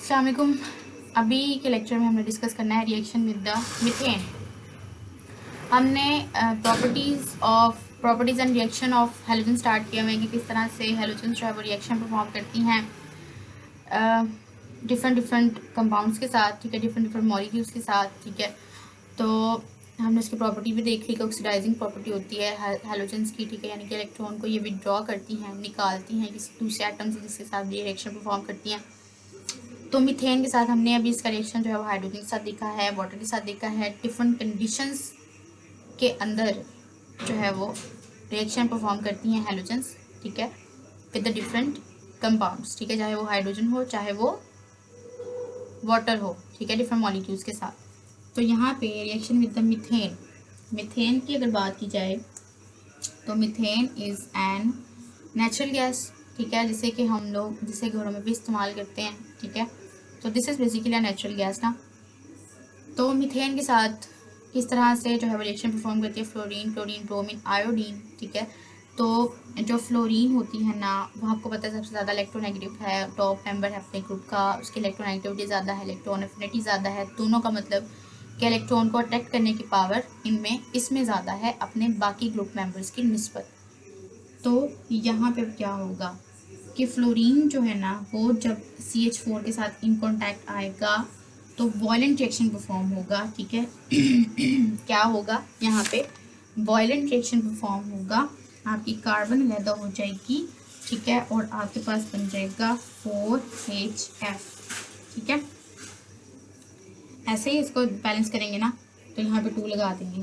अस्सलाम वालेकुम। अभी के लेक्चर में हमने डिस्कस करना है रिएक्शन विद द मीथेन। हमने properties and reaction of halogen start किया हुआ है कि किस तरह से हेलोजन जो है वो रिएक्शन परफॉर्म करती हैं डिफरेंट कंपाउंड्स के साथ, ठीक है, डिफरेंट मॉलिक्यूल्स के साथ, ठीक है। तो हमने उसकी प्रॉपर्टी भी देख ली कि ऑक्सीडाइजिंग प्रॉपर्टी होती है हेलोजन्स की, ठीक है, यानी कि इलेक्ट्रॉन को ये विड्रॉ करती हैं, निकालती हैं किसी दूसरे एटम से जिसके साथ ये रिएक्शन परफॉर्म करती हैं। तो मीथेन के साथ हमने अभी इसका रिएक्शन जो है वो हाइड्रोजन के साथ देखा है, वाटर के साथ देखा है। डिफरेंट कंडीशंस के अंदर जो है वो रिएक्शन परफॉर्म करती हैं हेलोजन्स, ठीक है, विद द डिफरेंट कंपाउंड्स, ठीक है, चाहे वो हाइड्रोजन हो चाहे वो वाटर हो, ठीक है, डिफरेंट मॉलिक्यूल्स के साथ। तो यहाँ पे reaction with the methane, methane की अगर बात की जाए तो methane is an natural gas, ठीक है, जिसे कि हम लोग जिसे घरों में भी इस्तेमाल करते हैं, ठीक है। तो this is basically natural gas ना। तो मीथेन के साथ किस तरह से जो है रिएक्शन परफॉर्म करती है फ्लोरीन, क्लोरीन, ब्रोमीन, आयोडीन, ठीक है। तो जो फ्लोरीन होती है ना, वो आपको पता है सबसे ज़्यादा इलेक्ट्रोनेगेटिव है, टॉप मेंबर है अपने ग्रुप का, उसकी इलेक्ट्रोनेगेटिविटी ज़्यादा है, इलेक्ट्रॉन एफिनिटी ज़्यादा है, दोनों का मतलब कि इलेक्ट्रॉन को अट्रैक्ट करने की पावर इसमें ज़्यादा है अपने बाकी ग्रुप मेंबर्स की निस्बत। तो यहाँ पे क्या होगा कि फ्लोरीन जो है ना वो जब CH4 के साथ इन कांटेक्ट आएगा तो वॉयलेंट रिएक्शन परफॉर्म होगा, ठीक है। क्या होगा यहाँ पे, वॉयलेंट रिएक्शन परफॉर्म होगा, आपकी कार्बन अलग हो जाएगी, ठीक है, और आपके पास बन जाएगा 4HF, ठीक है। ऐसे ही इसको बैलेंस करेंगे ना तो यहाँ पे 2 लगा देंगे,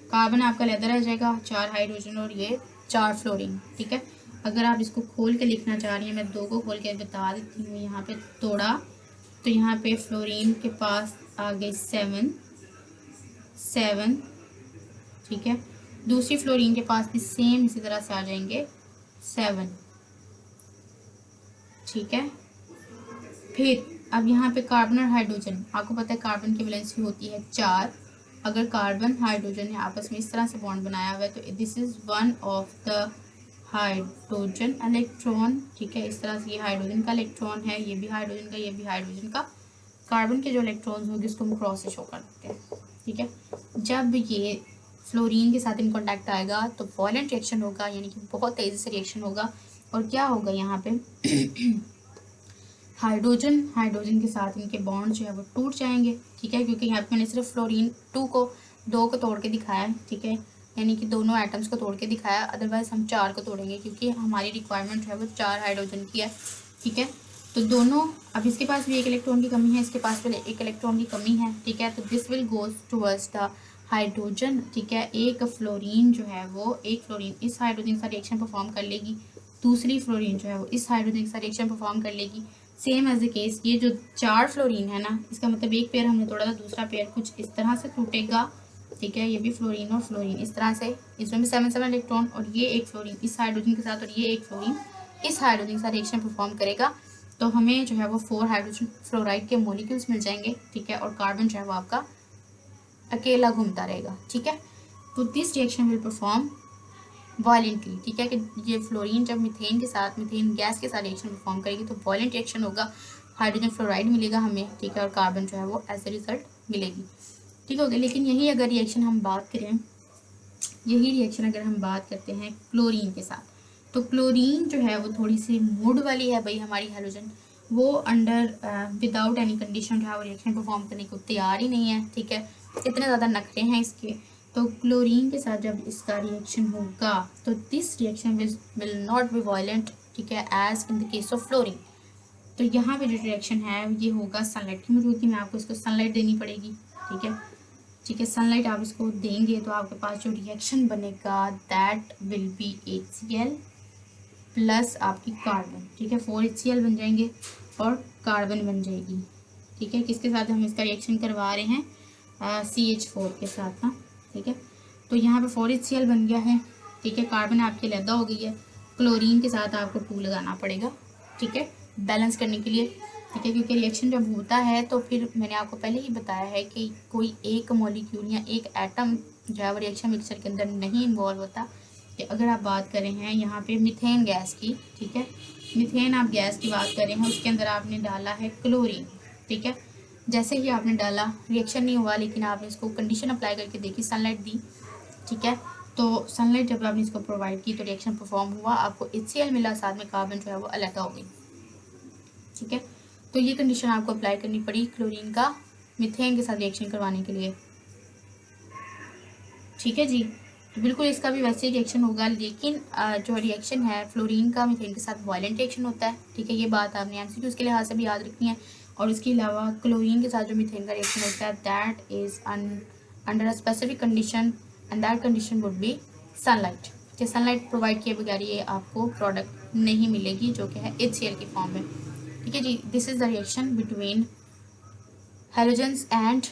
कार्बन आपका लेदर आ जाएगा, 4 हाइड्रोजन और ये 4 फ्लोरीन, ठीक है। अगर आप इसको खोल के लिखना चाह रही हैं, मैं 2 को खोल के बता देती हूँ। यहाँ पे तोड़ा तो यहाँ पे फ्लोरीन के पास आ गए 7, ठीक है। दूसरी फ्लोरीन के पास भी सेम इसी तरह से आ जाएंगे 7, ठीक है। फिर अब यहाँ पे कार्बन और हाइड्रोजन, आपको पता है कार्बन की वैलेंसी होती है 4। अगर कार्बन हाइड्रोजन ने आपस में इस तरह से बॉन्ड बनाया हुआ है तो this is one of the hydrogen electron, ठीक है। इस तरह से ये हाइड्रोजन का इलेक्ट्रॉन है, ये भी हाइड्रोजन का, ये भी हाइड्रोजन का। कार्बन के जो इलेक्ट्रॉन्स होंगे उसको हम क्रॉस से शो कर देते हैं, ठीक है। जब ये फ्लोरीन के साथ इन कॉन्टैक्ट आएगा तो वॉयलेंट रिएक्शन होगा, यानी कि बहुत तेज़ी से रिएक्शन होगा। और क्या होगा यहाँ पे हाइड्रोजन के साथ इनके बॉन्ड जो है वो टूट जाएंगे, ठीक है, क्योंकि यहाँ पे मैंने सिर्फ फ्लोरीन 2 को तोड़ के दिखाया है, ठीक है, यानी कि दोनों एटम्स को तोड़ के दिखाया, अदरवाइज हम 4 को तोड़ेंगे क्योंकि हमारी रिक्वायरमेंट जो है वो 4 हाइड्रोजन की है, ठीक है। तो दोनों, अब इसके पास भी 1 इलेक्ट्रॉन की कमी है, इसके पास भी 1 इलेक्ट्रॉन की कमी है, ठीक है। तो this will goes towards the hydrogen, ठीक है। एक फ्लोरीन जो है वो, एक फ्लोरीन इस हाइड्रोजन के साथ रिएक्शन परफॉर्म कर लेगी, दूसरी फ्लोरीन जो है वो इस हाइड्रोजन के साथ रिएक्शन परफॉर्म कर लेगी। सेम एज द केस, ये जो 4 फ्लोरीन है ना, इसका मतलब एक पेयर हमने तोड़ा था, दूसरा पेयर कुछ इस तरह से टूटेगा, ठीक है। ये भी फ्लोरीन और फ्लोरीन इस तरह से, इसमें भी 7 इलेक्ट्रॉन, और ये एक फ्लोरीन इस हाइड्रोजन के साथ और ये एक फ्लोरीन इस हाइड्रोजन के साथ रिएक्शन परफॉर्म करेगा। तो हमें जो है वो 4 हाइड्रोजन फ्लोराइड के मोलिक्यूल्स मिल जाएंगे, ठीक है, और कार्बन जो है वो आपका अकेला घूमता रहेगा, ठीक है। तो दिस रिएक्शन विल परफॉर्म वॉयलेंटली, ठीक है, कि ये फ्लोरीन जब मीथेन गैस के साथ रिएक्शन परफॉर्म करेगी तो वॉयलेंट रिएक्शन होगा, हाइड्रोजन फ्लोराइड मिलेगा हमें, ठीक है, और कार्बन जो है वो एज ए रिजल्ट मिलेगी, ठीक हो गया। लेकिन यही अगर रिएक्शन हम बात करें, यही रिएक्शन अगर हम बात करते हैं क्लोरीन के साथ, तो क्लोरीन जो है वो थोड़ी सी मूड वाली है भाई, हमारी हेलोजन, वो अंडर विदाउट एनी कंडीशन जो है वो रिएक्शन परफॉर्म करने को तैयार ही नहीं है, ठीक है, इतने ज़्यादा नखरे हैं इसके। तो क्लोरीन के साथ जब इसका रिएक्शन होगा तो this reaction will not be violent, ठीक है, as in the case of fluorine. तो यहाँ पे जो रिएक्शन है ये होगा सनलाइट की मौजूदगी में, आपको इसको सनलाइट देनी पड़ेगी, ठीक है, ठीक है। सनलाइट आप इसको देंगे तो आपके पास जो रिएक्शन बनेगा that will be HCl plus आपकी कार्बन, ठीक है, 4HCl बन जाएंगे और कार्बन बन जाएगी, ठीक है। किसके साथ हम इसका रिएक्शन करवा रहे हैं, CH4 के साथ ना, ठीक है। तो यहाँ पे 4HCl बन गया है, ठीक है, कार्बन आपकी अलग हो गई है, क्लोरीन के साथ आपको 2 लगाना पड़ेगा, ठीक है, बैलेंस करने के लिए, ठीक है, क्योंकि रिएक्शन जब होता है तो फिर मैंने आपको पहले ही बताया है कि कोई एक मॉलिक्यूल या एक एटम जो है वो रिएक्शन मिक्सचर के अंदर नहीं इन्वॉल्व होता। कि अगर आप बात कर रहे हैं यहाँ पे मीथेन गैस की, ठीक है, मीथेन आप गैस की बात कर रहे हैं, उसके अंदर आपने डाला है क्लोरीन, ठीक है। जैसे ही आपने डाला रिएक्शन नहीं हुआ, लेकिन आपने इसको कंडीशन अप्लाई करके देखी, सनलाइट दी, ठीक है। तो सनलाइट जब आपने इसको प्रोवाइड की तो रिएक्शन परफॉर्म हुआ, आपको HCl मिला, साथ में कार्बन जो है वो अलग हो गई, ठीक है। तो ये कंडीशन आपको अप्लाई करनी पड़ी क्लोरीन का मीथेन के साथ रिएक्शन करवाने के लिए, ठीक है जी। तो बिल्कुल इसका भी वैसे ही रिएक्शन होगा, लेकिन जो रिएक्शन है फ्लोरीन का मीथेन के साथ वायलेंट रिएक्शन होता है, ठीक है। ये बात आपने MCQ के लिहाज से भी याद रखनी है। और इसके अलावा क्लोरीन के साथ जो मीथेन का रिएक्शन होता है that is under a specific condition and that condition would be sunlight, कि सनलाइट प्रोवाइड किए बगैर ये आपको प्रोडक्ट नहीं मिलेगी, जो कि है HCl की फॉर्म में, ठीक है जी। This is the reaction between halogens and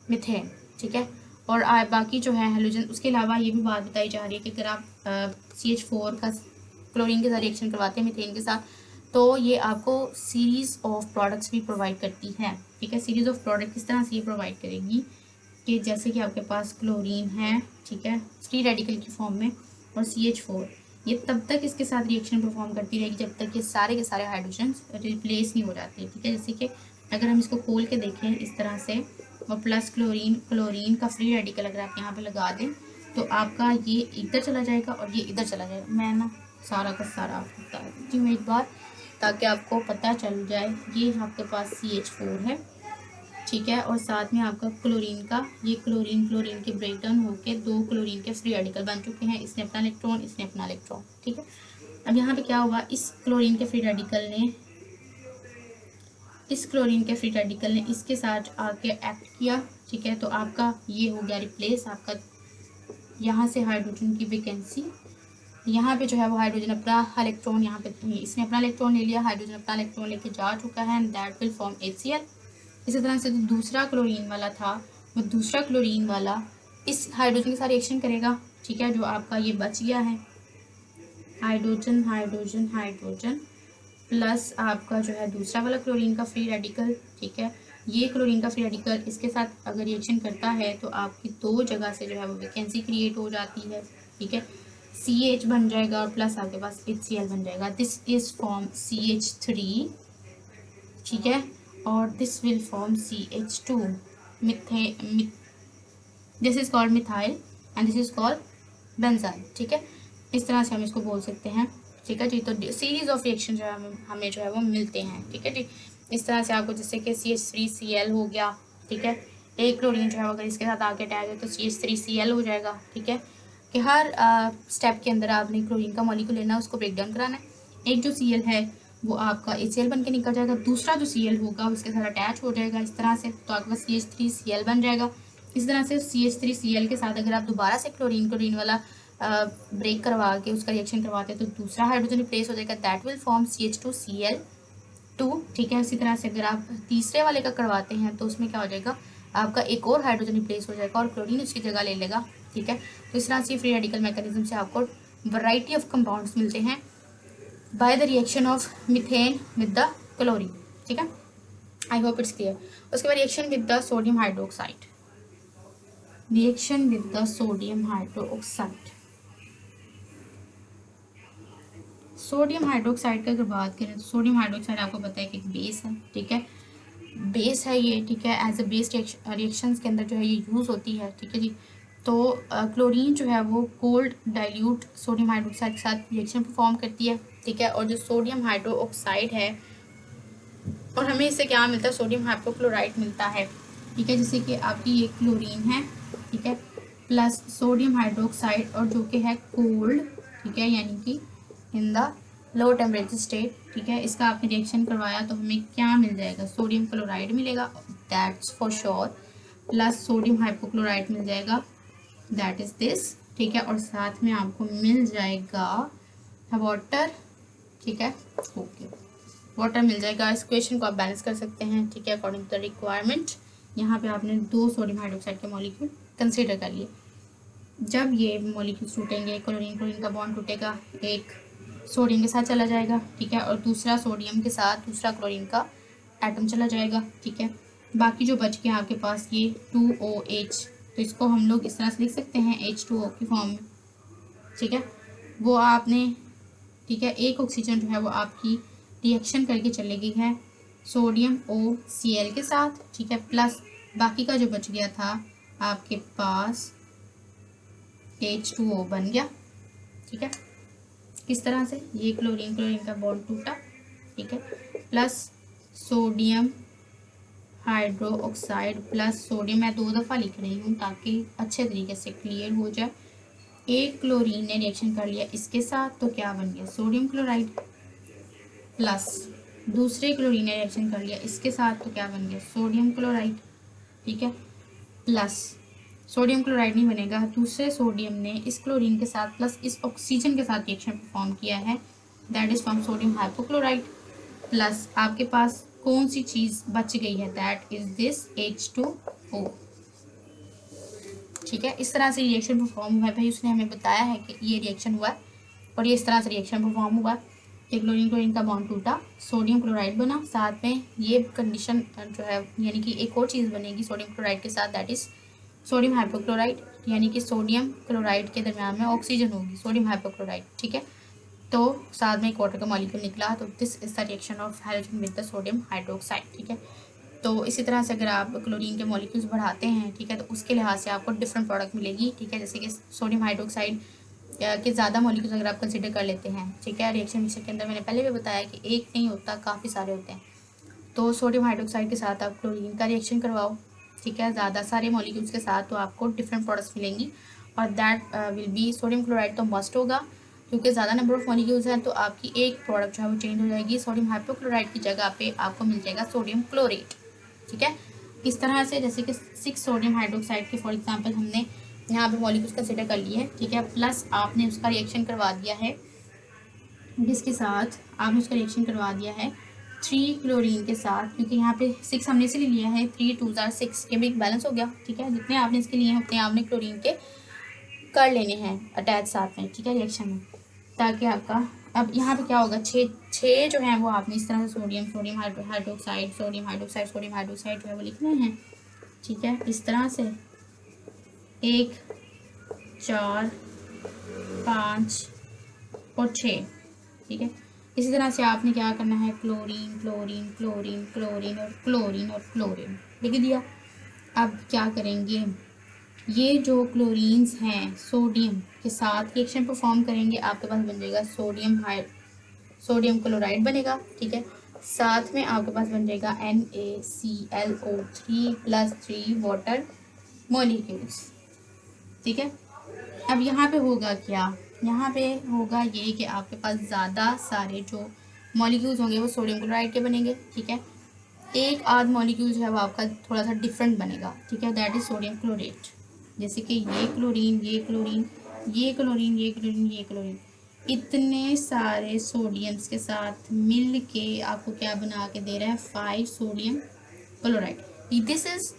methane, ठीक है। और बाकी जो है हेलोजन, उसके अलावा ये भी बात बताई जा रही है कि अगर आप CH4 का क्लोरीन के साथ रिएक्शन करवाते हैं मीथेन के साथ, तो ये आपको सीरीज़ ऑफ प्रोडक्ट्स भी प्रोवाइड करती है, ठीक है। सीरीज़ ऑफ प्रोडक्ट किस तरह से ये प्रोवाइड करेगी कि जैसे कि आपके पास क्लोरीन है, ठीक है, फ्री रेडिकल की फॉर्म में, और CH4, ये तब तक इसके साथ रिएक्शन परफॉर्म करती रहेगी जब तक ये सारे के सारे हाइड्रोजन रिप्लेस नहीं हो जाते, ठीक है। जैसे कि अगर हम इसको खोल के देखें इस तरह से, और प्लस क्लोरीन का फ्री रेडिकल अगर आप यहाँ पे लगा दें, तो आपका ये इधर चला जाएगा और ये इधर चला जाएगा। मैं ना सारा का सारा आपको बता देती हूँ एक बार, ताकि आपको पता चल जाए। ये आपके पास CH4 है, ठीक है, और साथ में आपका क्लोरीन का, ये क्लोरीन के ब्रेक डाउन होकर 2 क्लोरीन के फ्री रेडिकल बन चुके हैं, इसने अपना इलेक्ट्रॉन, इसने अपना इलेक्ट्रॉन, ठीक है। अब यहाँ पे क्या हुआ, इस क्लोरीन के फ्री रेडिकल ने इसके साथ आके एक्ट किया, ठीक है। तो आपका ये हो गया रिप्लेस, आपका यहाँ से हाइड्रोजन की वैकेंसी, यहाँ पे जो है वो हाइड्रोजन अपना इलेक्ट्रॉन, यहाँ पे इसने अपना इलेक्ट्रॉन ले लिया, हाइड्रोजन अपना इलेक्ट्रॉन लेके जा चुका है, and that will form HCl। इसी तरह से जो दूसरा क्लोरीन वाला था, वो दूसरा क्लोरीन वाला इस हाइड्रोजन के साथ रिएक्शन करेगा, ठीक है। जो आपका ये बच गया है हाइड्रोजन हाइड्रोजन हाइड्रोजन, प्लस आपका जो है दूसरा वाला क्लोरीन का फ्री रेडिकल, ठीक है। ये क्लोरीन का फ्री रेडिकल इसके साथ अगर रिएक्शन करता है तो आपकी 2 जगह से जो है वो वैकेंसी क्रिएट हो जाती है, ठीक है। CH बन जाएगा और प्लस आपके पास HCl बन जाएगा। दिस इज फॉर्म CH3, ठीक है, और this will form CH2। This is called methyl and this is called benzyl, ठीक है। इस तरह से हम इसको बोल सकते हैं, ठीक है जी। तो सीरीज ऑफ रिएक्शन जो है हमें जो है वो मिलते हैं, ठीक है जी। इस तरह से आपको जैसे कि CH3Cl हो गया, ठीक है। एक क्लोरीन जो है अगर इसके साथ आके अटैच है तो CH3Cl हो जाएगा, ठीक है। कि हर स्टेप के अंदर आपने क्लोरीन का मॉलिक्यूल लेना है, उसको ब्रेक डाउन कराना है। एक जो Cl है वो आपका HCl बन के निकल जाएगा, दूसरा जो Cl होगा उसके साथ अटैच हो जाएगा इस तरह से, तो आपके पास CH3Cl बन जाएगा। इस तरह से CH3Cl के साथ अगर आप दोबारा से क्लोरीन वाला ब्रेक करवा के उसका रिएक्शन करवाते हैं तो दूसरा हाइड्रोजन रिप्लेस हो जाएगा, दैट विल फॉर्म CH2Cl2, ठीक है। इसी तरह से अगर आप तीसरे वाले का करवाते हैं तो उसमें क्या हो जाएगा, आपका एक और हाइड्रोजन रिप्लेस हो जाएगा और क्लोरीन उसकी जगह ले लेगा, ठीक है। तो इस तरह से फ्री रेडिकल मैकेनिज्म से आपको वैरायटी ऑफ कंपाउंड्स मिलते हैं by the reaction of methane with the chlorine, ठीक है। I hope it's clear. उसके बाद reaction with the sodium hydroxide, reaction with the sodium hydroxide. Sodium hydroxide की अगर बात करें तो सोडियम हाइड्रोक्साइड आपको पता है कि एक बेस है, ठीक है। बेस है ये, ठीक है। एज अ बेस रिएक्शंस के अंदर जो है ये यूज़ होती है, ठीक है जी। तो क्लोरीन जो है वो कोल्ड डाइल्यूट सोडियम हाइड्रोक्साइड के साथ रिएक्शन परफॉर्म करती है, ठीक है। और जो सोडियम हाइड्रोक्साइड है, और हमें इससे क्या मिलता है, सोडियम हाइपोक्लोराइड मिलता है, ठीक है। जैसे कि आपकी ये क्लोरीन है, ठीक है, प्लस सोडियम हाइड्रोक्साइड, और जो कि है कोल्ड, ठीक है, यानी कि in the low temperature state, ठीक है। इसका आपने रिएक्शन करवाया तो हमें क्या मिल जाएगा, सोडियम क्लोराइड मिलेगा, that's for sure, plus sodium hypochloride मिल जाएगा, दैट इज दिस, ठीक है। और साथ में आपको मिल जाएगा वाटर, ठीक है, ओके, वाटर मिल जाएगा। इस क्वेश्चन को आप बैलेंस कर सकते हैं, ठीक है, अकॉर्डिंग टू द रिक्वायरमेंट। यहाँ पे आपने 2 सोडियम हाइड्रोक्साइड के मॉलिक्यूल कंसीडर कर लिए। जब ये मॉलिक्यूल्स टूटेंगे, क्लोरीन का बॉन्ड टूटेगा, एक सोडियम के साथ चला जाएगा, ठीक है, और दूसरा सोडियम के साथ दूसरा क्लोरीन का एटम चला जाएगा, ठीक है। बाकी जो बच गया आपके पास ये 2OH, तो इसको हम लोग इस तरह से लिख सकते हैं H2O की फॉर्म में, ठीक है। वो आपने ठीक है। एक ऑक्सीजन जो है वो आपकी रिएक्शन करके चली गई है सोडियम OCl के साथ, ठीक है, प्लस बाकी का जो बच गया था आपके पास H2O बन गया, ठीक है। किस तरह से, ये क्लोरीन क्लोरीन का बॉन्ड टूटा, ठीक है, plus sodium hydro oxide plus sodium, मैं 2 दफ़ा लिख रही हूँ ताकि अच्छे तरीके से क्लियर हो जाए। एक क्लोरीन ने रिएक्शन कर लिया इसके साथ, तो क्या बन गया सोडियम क्लोराइड, प्लस दूसरे क्लोरीन ने रिएक्शन कर लिया इसके साथ, तो क्या बन गया सोडियम क्लोराइड, ठीक है, प्लस सोडियम क्लोराइड नहीं बनेगा, दूसरे सोडियम ने इस क्लोरीन के साथ प्लस इस ऑक्सीजन के साथ रिएक्शन परफॉर्म किया है, that is from sodium hypochlorite, plus आपके पास कौन सी चीज़ बच गई है, दैट इज दिस H2O, ठीक है। इस तरह से रिएक्शन परफॉर्म हुआ है भाई, उसने हमें बताया है कि ये रिएक्शन हुआ है और ये इस तरह से रिएक्शन परफॉर्म हुआ कि क्लोरीन क्लोरीन का बॉन्ड टूटा, सोडियम क्लोराइड बना, साथ में ये कंडीशन जो है यानी कि एक और चीज़ बनेगी सोडियम क्लोराइड के साथ, दैट इज़ सोडियम हाइपोक्लोराइड, यानी कि सोडियम क्लोराइड के दरम्यान में ऑक्सीजन होगी, सोडियम हाइपोक्लोराइड, ठीक है। तो साथ में एक वाटर का मॉलिक्यूल निकला, तो this is the reaction of hydrogen with the sodium hydroxide, ठीक है। तो इसी तरह से अगर आप क्लोरीन के मॉलिक्यूल्स बढ़ाते हैं, ठीक है, तो उसके लिहाज से आपको डिफरेंट प्रोडक्ट मिलेगी, ठीक है, जैसे कि सोडियम हाइड्रोक्साइड के ज़्यादा मॉलिक्यूल्स अगर आप कंसिडर कर लेते हैं, ठीक है, रिएक्शन मिक्सर के अंदर मैंने पहले भी बताया कि एक नहीं होता, काफ़ी सारे होते हैं, तो सोडियम हाइड्रोक्साइड के साथ आप क्लोरीन का रिएक्शन करवाओ, ठीक है, ज़्यादा सारे मॉलिक्यूल्स के साथ, तो आपको डिफरेंट प्रोडक्ट्स मिलेंगी और that will be sodium chloride तो मस्ट होगा, क्योंकि ज़्यादा नंबर ऑफ मॉलिक्यूल्स हैं, तो आपकी एक प्रोडक्ट जो है वो चेंज हो जाएगी, सोडियम हाइपोक्लोराइड की जगह पे आपको मिल जाएगा सोडियम क्लोरेट, ठीक है। इस तरह से जैसे कि 6 सोडियम हाइड्रोक्साइड के फॉर एग्जांपल हमने यहाँ पे मॉलिक्यूल्स कंसिडर कर लिए हैं, ठीक है, प्लस आपने उसका रिएक्शन करवा दिया है, जिसके साथ आपने उसका रिएक्शन करवा दिया है 3 क्लोरीन के साथ, क्योंकि यहाँ पे 6 हमने इसलिए लिया है, 3 2 6, ये भी एक बैलेंस हो गया, ठीक है, जितने आपने इसके लिए हैं उतने आपने क्लोरीन के कर लेने हैं अटैच साथ में, ठीक है, रिएक्शन में, ताकि आपका अब यहाँ पे क्या होगा, छः जो हैं वो आपने इस तरह से सोडियम हाइड्रोक्साइड सोडियम हाइड्रोक्साइड जो है वो लिखने हैं, ठीक है, इस तरह से 1 4 5 और 6, ठीक है। इसी तरह से आपने क्या करना है, क्लोरीन क्लोरीन क्लोरीन क्लोरीन और क्लोरीन और क्लोरीन लिख दिया। अब क्या करेंगे, ये जो क्लोरीन्स हैं सोडियम के साथ रिएक्शन परफॉर्म करेंगे, आपके पास बन जाएगा सोडियम क्लोराइड बनेगा, ठीक है, साथ में आपके पास बन जाएगा NaClO3 + 3 वाटर मॉलिक्यूल्स, ठीक है। अब यहाँ पे होगा क्या, यहाँ पे होगा ये कि आपके पास ज़्यादा सारे जो मॉलिक्यूल्स होंगे वो सोडियम क्लोराइड के बनेंगे, ठीक है, एक आध मॉलिक्यूल जो है वो आपका थोड़ा सा डिफरेंट बनेगा, ठीक है, दैट इज सोडियम क्लोरेट, जैसे कि ये क्लोरीन ये क्लोरीन ये क्लोरीन ये क्लोरीन ये क्लोरीन, इतने सारे सोडियम्स के साथ मिल के आपको क्या बना के दे रहा है 5 sodium chloride. This is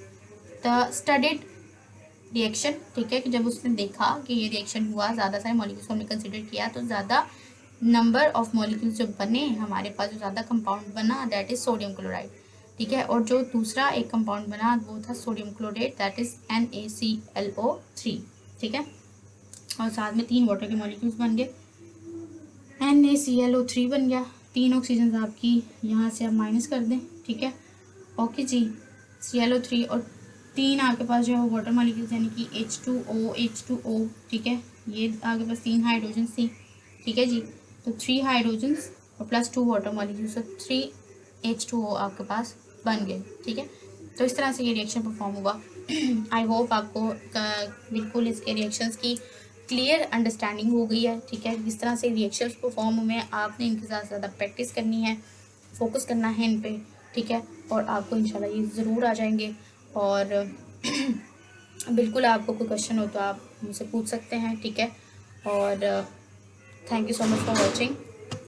the studied reaction, ठीक है, कि जब उसने देखा कि ये रिएक्शन हुआ, ज़्यादा सारे मॉलिक्यूल्स को हमने कंसिडर किया, तो ज़्यादा नंबर ऑफ मॉलिक्यूल्स जो बने हमारे पास, जो ज़्यादा कंपाउंड बना दैट इज़ सोडियम क्लोराइड, ठीक है, और जो दूसरा एक कंपाउंड बना वो था sodium chlorate, that is NaClO3, ठीक है, और साथ में 3 वाटर के मॉलिक्यूल्स बन गए, NaClO3 बन गया, 3 ऑक्सीजन आपकी यहाँ से आप माइनस कर दें, ठीक है, ओके जी, ClO3 और 3 आपके पास जो है वो वाटर मॉलिक्यूल्स यानी कि H2O, ठीक है, ये आपके पास 3 हाइड्रोजन थी, ठीक है जी, तो 3 हाइड्रोजन्स और प्लस 2 वाटर मॉलिक्यूल्स, तो 3 H2O आपके पास बन गए, ठीक है। तो इस तरह से ये रिएक्शन परफॉर्म हुआ। आई होप आपको बिल्कुल इसके रिएक्शंस की क्लियर अंडरस्टैंडिंग हो गई है, ठीक है, जिस तरह से रिएक्शंस परफॉर्म हुए आपने इनके साथ ज़्यादा प्रैक्टिस करनी है, फोकस करना है इन पे, ठीक है, और आपको इंशाल्लाह ये ज़रूर आ जाएंगे। और बिल्कुल आपको कोई क्वेश्चन हो तो आप मुझसे पूछ सकते हैं, ठीक है, और thank you so much for watching.